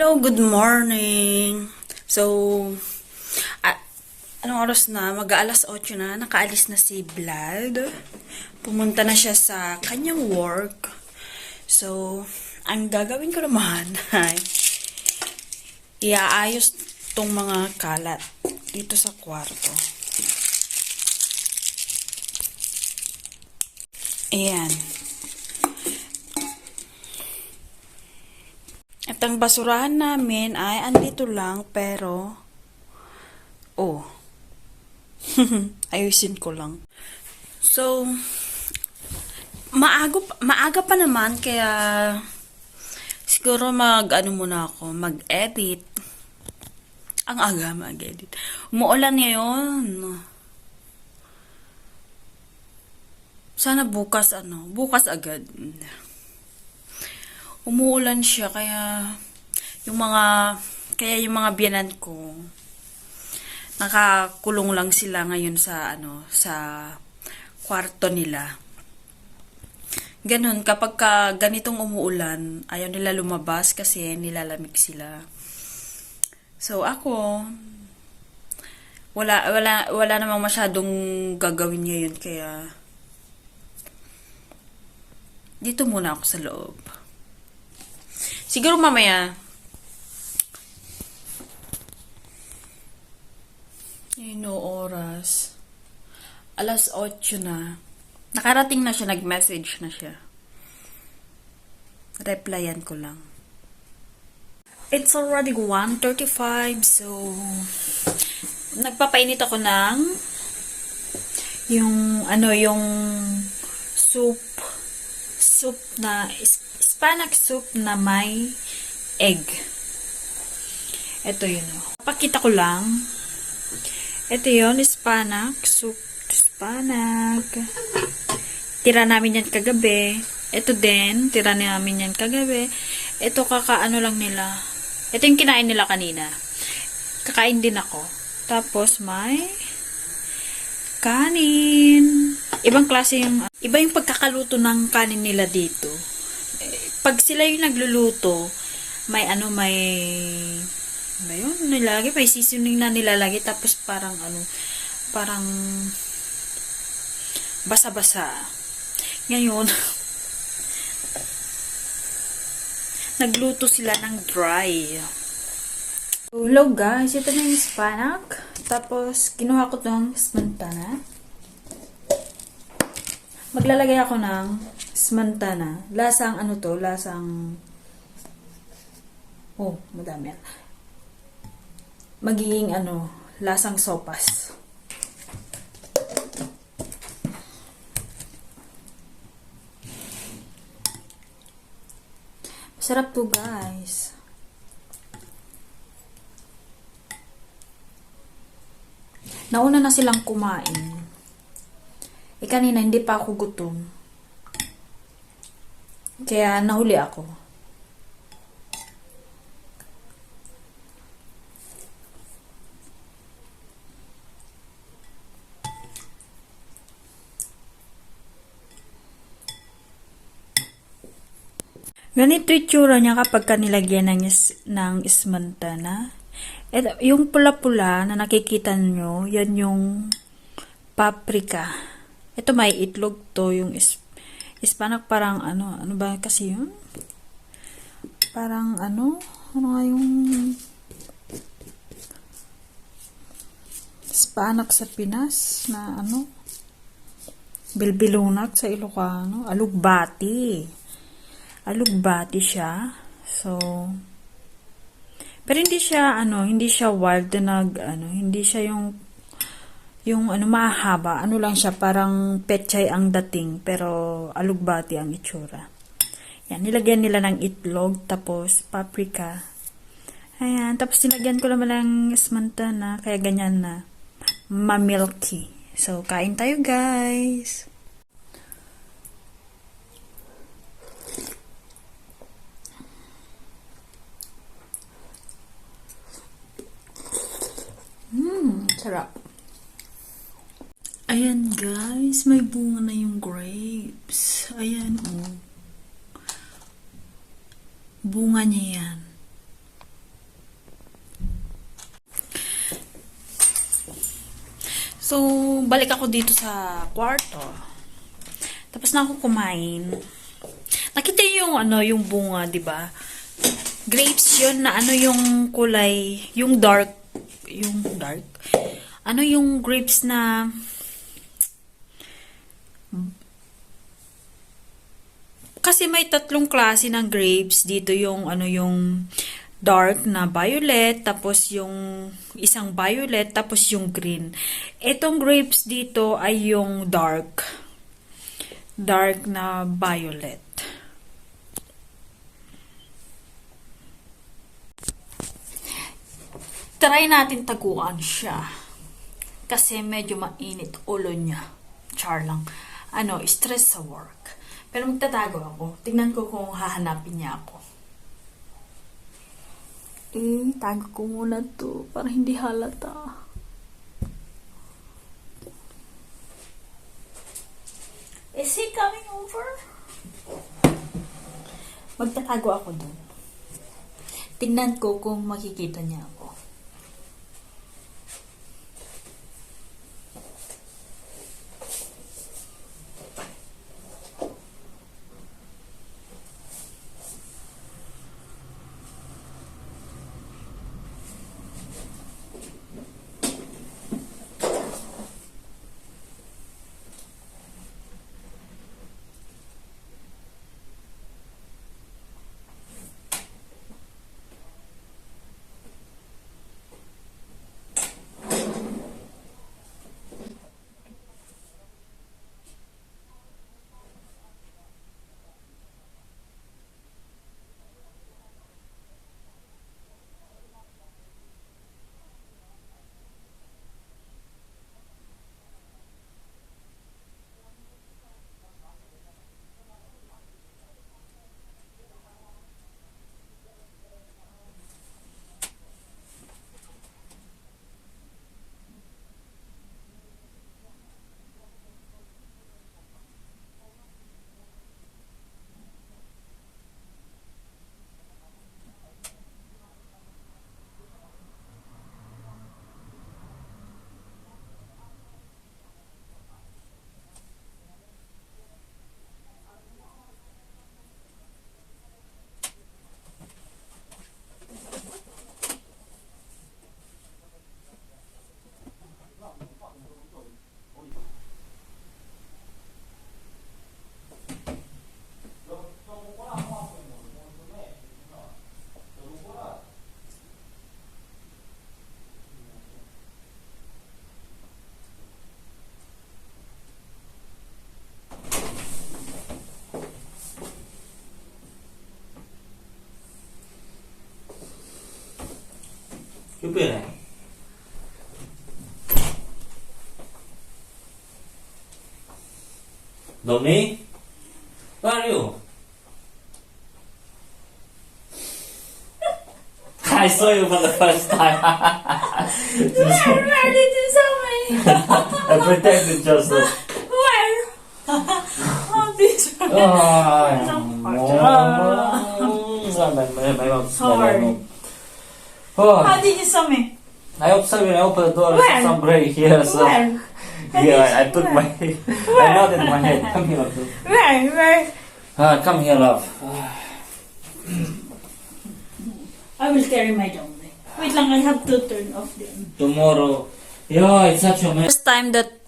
Hello, good morning. So, anong oras na? Mag-aalas 8 na. Nakaalis na si Vlad. Pumunta na siya sa kanyang work. So, ang gagawin ko naman ay iaayos tong mga kalat dito sa kwarto. Ayan. At ang basurahan namin ay andito lang pero ayusin ko lang. So maaga pa naman kaya siguro muna ako mag-edit. Ang aga mag-edit. Umuulan ngayon. Sana bukas agad. Umuulan siya kaya yung mga biyanan ko nakakulong lang sila ngayon sa kwarto nila. Ganun kapag ganitong umuulan, ayaw nila lumabas kasi nilalamig sila. So ako wala namang masyadong gagawin ngayon kaya dito muna ako sa loob. Siguro mamaya, oras. Alas 8 na. Nakarating na siya, nag-message na siya. Replyan ko lang. It's already 1:35, so nagpapainit ako ng yung soup na Hispanic soup na may egg. Ito yun. Pakita ko lang. Ito yun, Hispanic soup. Tira namin yan kagabi. Ito din, tira namin yan kagabi. Ito kakaano lang nila. Ito yung kinain nila kanina. Kakain din ako. Tapos may kanin. Iba yung pagkakaluto ng kanin nila dito. Pag sila yung nagluluto, may nilalagay, may seasoning na nilalagay, tapos parang basa-basa. Ngayon, nagluto sila ng dry. Hello guys, ito na yung Hispanic. Tapos, kinuha ko itong smantana. Maglalagay ako ng smantana. Lasang madami yan. Magiging lasang sopas. Masarap to guys. Nauna na silang kumain. Kanina hindi pa ako gutom. Kaya nahuli ako. Ganito yung tsura niya kapag nilagyan ng smantana. Yung pula-pula na nakikita nyo, yan yung paprika. Ito may itlog to, yung Hispanic parang ano ba kasi yun? Parang ano nga yung Hispanic sa Pinas na Bilbilunat sa Ilocano, alugbati siya. So pero hindi siya wild na hindi siya yung mahaba, lang siya, parang pechay ang dating, pero alugbati ang itsura. Yan, nilagyan nila ng itlog, tapos paprika. Ayan, tapos nilagyan ko naman ng smantana, kaya ganyan na, ma-milky. So, kain tayo guys! Sarap. Ayan guys, may bunga na yung grapes. Ayan bunga niya yan. So, balik ako dito sa kwarto. Tapos na ako kumain. Nakita niyo yung yung bunga, 'di ba? Grapes 'yun na yung kulay, yung dark. Yung grapes na kasi may tatlong klase ng grapes dito, yung yung dark na violet, tapos yung isang violet, tapos yung green. Etong grapes dito ay yung dark na violet. Try natin taguan siya. Kasi medyo mainit ulo niya. Char lang. Stress sa work. Pero magtatago ako. Tingnan ko kung hahanapin niya ako. Tago ko muna to para hindi halata. Is he coming over? Magtatago ako dun. Tingnan ko kung makikita niya ako. Che bene? Dominic? Where are you? I saw you for the first time. Where did you saw me? I pretended just to... Where? Oh, this one. My mom's How are you? Oh, How did you saw me? I opened the door. Where? Some break here. So Where? yeah, I took my. I nodded my head. Come here, love. Where? Come here, love. I will carry my dog. Wait lang, I have to turn off them. Tomorrow. Yeah, it's such a mess. First time that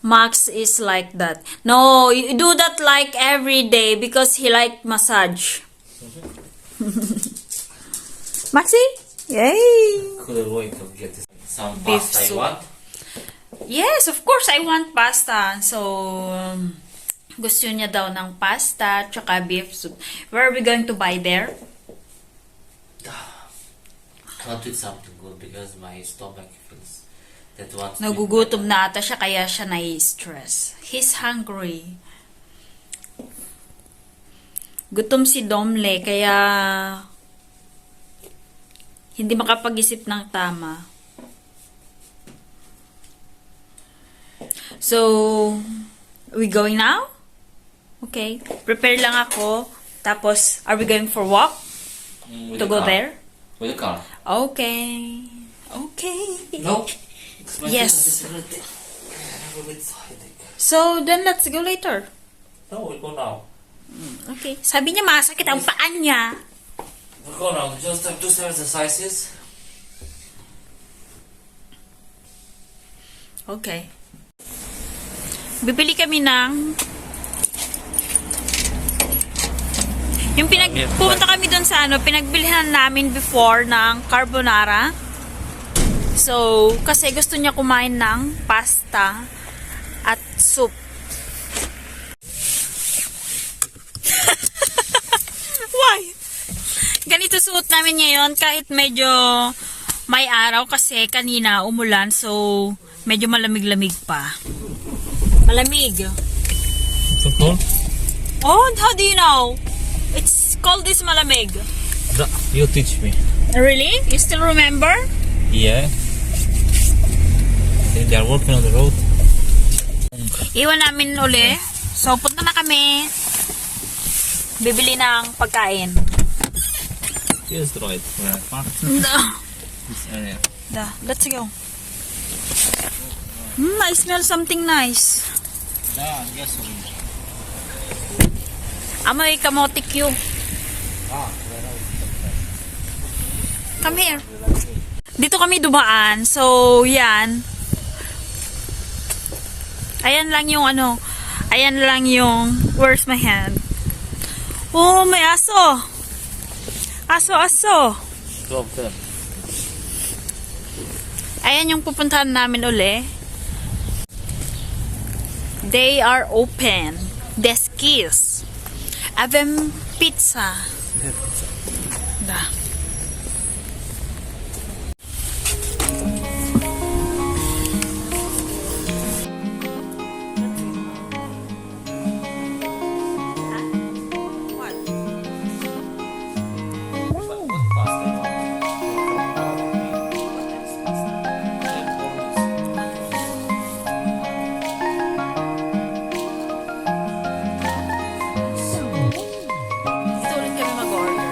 Max is like that. No, you do that like every day because he like massage. Maxi? Yay! Couldn't wait to get some Beef pasta. soup. You want? Yes, of course, I want pasta. So, gusto niya daw ng pasta, tsaka beef soup. Where are we going to buy there? I want to eat something good because my stomach feels that wants. Nagugutom na ata siya, kaya siya nai-stress. He's hungry. Gutom si Domle, kaya hindi makapag-isip ng tama. So, we going now? Okay. Prepare lang ako. Tapos, are we going for walk? With To the go car. there? With the car. Okay. Okay. No. It's my Yes. responsibility. a bit headache. So, then let's go later. No, we'll go now. Okay. Sabi niya masakit ang paan niya. We'll go now. Just have two exercises. Okay. Bibili kami ng pumunta kami doon sa pinagbilihan namin before ng carbonara. So, kasi gusto niya kumain ng pasta at soup. Why? Ganito suot namin ngayon kahit medyo may araw kasi kanina umulan, so medyo malamig-lamig pa. Malamig. So cold? Oh, how do you know? It's called this malamig. You teach me. Really? You still remember? Yeah. They are working on the road. Iwan namin uli. So, punta na kami. Bibili ng pagkain. Here's the right park. This area. Let's go. I smell something nice. Yes. Amoy kamote Q. Come here. Dito kami dumaan. So, yan. Ayan lang yung Ayan lang yung where's my hand? Oh, may aso. Aso. Go up there. Ayan yung pupuntahan namin uli. They are open. Deskies. Avem pizza. Da. Dito ulit kami mag-order.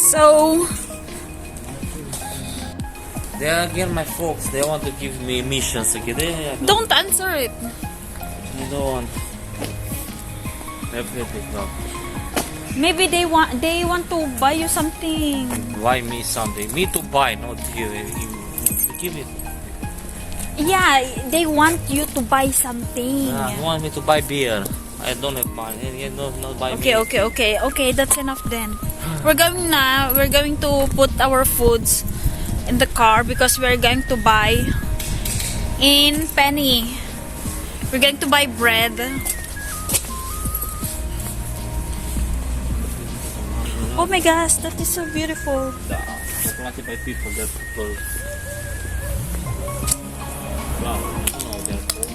So, They are again my folks. They want to give me missions. Okay, they don't answer it. don't want. Definitely not. Maybe they want to buy you something. Buy me something. Me to buy, not you. You to give it. Yeah, they want you to buy something. You want me to buy beer? I don't have money. You not buy me. Okay, that's enough then. We're going to put our foods in the car because we're going to buy in Penny. We're going to buy bread. Oh my gosh, that is so beautiful. Planted by people. That people. Wow, no, they're cool.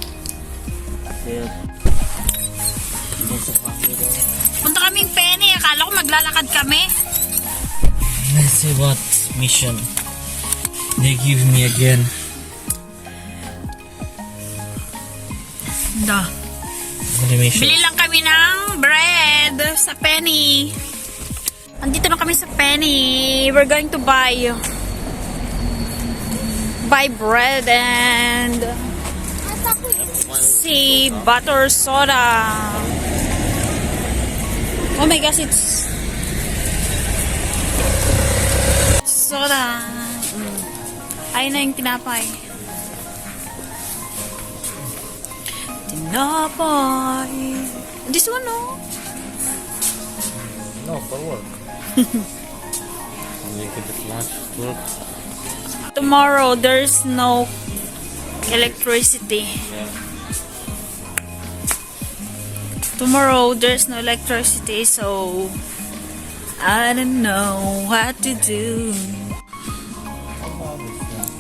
They're. Punta kaming Penny. Akala ko maglalakad kami. Let's see what mission they give me again. Da. What the mission? Bili lang kami ng bread sa Penny. Andito na kami sa Penny. We're going to buy bread and see butter soda. Oh my gosh, it's soda. Ayun na yung tinapay. Tinapay. This one, no? No, for work. Make it lunch work. Tomorrow, there's no electricity. Yeah. Tomorrow, there's no electricity, so I don't know what to do.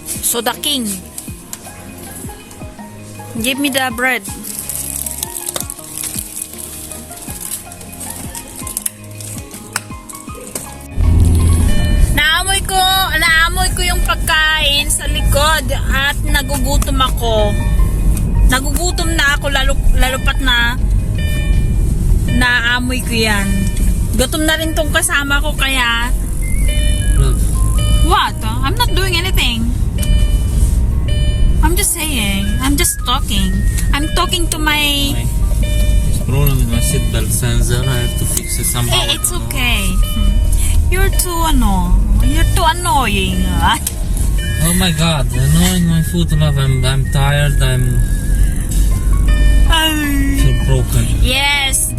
Soda King. Give me the bread. Naamoy ko yung pagkain sa likod at nagugutom ako. Nagugutom na ako lalo pat na naamoy ko yan. Gutom na rin tong kasama ko kaya what? I'm not doing anything. I'm just saying. I'm just talking. I'm talking to my... There's a problem with my seatbelt sensor. I have to fix it somehow. Eh, it's okay. You're too annoying. Oh my god, annoying my foot love. I'm tired. I'm so broken. Yes.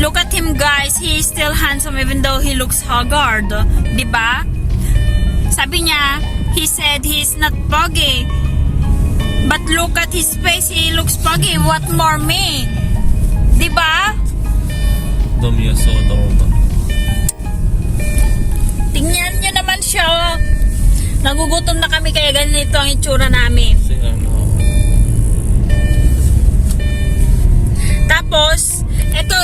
Look at him, guys. He is still handsome even though he looks haggard. Diba? Sabi niya, he said he's not puggy. But look at his face. He looks puggy. What more me? Diba? Dom, you're so adorable. Tingnan nyo naman siya. Nagugutom na kami kaya ganito ang itsura namin. Tapos,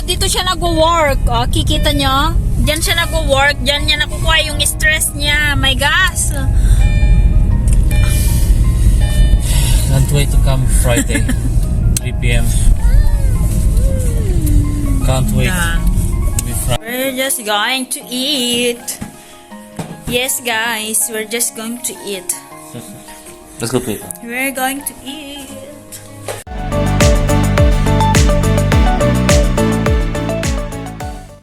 dito siya nag-work. O, kikita nyo? Diyan siya nag-work. Diyan niya nakukuha yung stress niya. My gosh. Can't wait to come Friday, 3 p.m. Can't wait. To be Friday. We're just going to eat. Yes, guys. We're just going to eat. Let's go, Peter. We're going to eat.